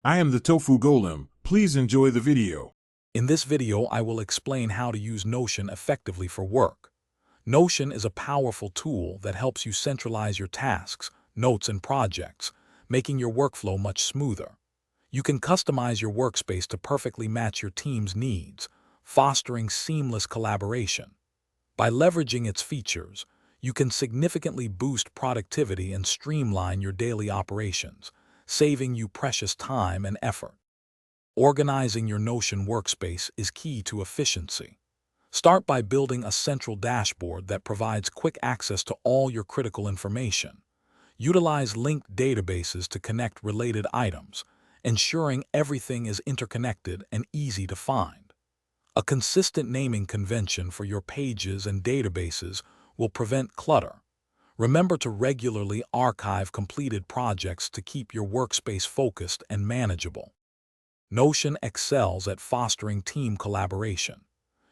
I am the Tofu Golem. Please enjoy the video. In this video, I will explain how to use Notion effectively for work. Notion is a powerful tool that helps you centralize your tasks, notes, and projects, making your workflow much smoother. You can customize your workspace to perfectly match your team's needs, fostering seamless collaboration. By leveraging its features, you can significantly boost productivity and streamline your daily operations, saving you precious time and effort. Organizing your Notion workspace is key to efficiency. Start by building a central dashboard that provides quick access to all your critical information. Utilize linked databases to connect related items, ensuring everything is interconnected and easy to find. A consistent naming convention for your pages and databases will prevent clutter. Remember to regularly archive completed projects to keep your workspace focused and manageable. Notion excels at fostering team collaboration.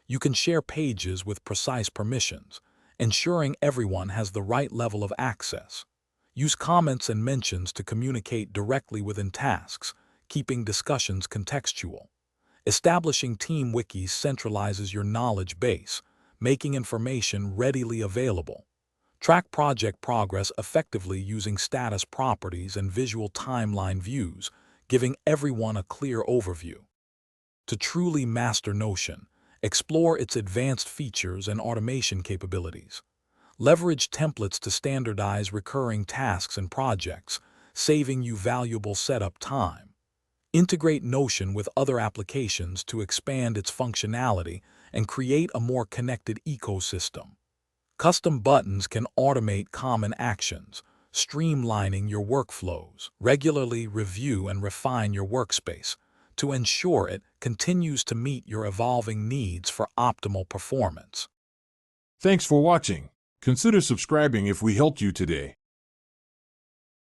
You can share pages with precise permissions, ensuring everyone has the right level of access. Use comments and mentions to communicate directly within tasks, keeping discussions contextual. Establishing team wikis centralizes your knowledge base, making information readily available. Track project progress effectively using status properties and visual timeline views, giving everyone a clear overview. To truly master Notion, explore its advanced features and automation capabilities. Leverage templates to standardize recurring tasks and projects, saving you valuable setup time. Integrate Notion with other applications to expand its functionality and create a more connected ecosystem. Custom buttons can automate common actions, streamlining your workflows. Regularly review and refine your workspace to ensure it continues to meet your evolving needs for optimal performance. Thanks for watching. Consider subscribing if we helped you today.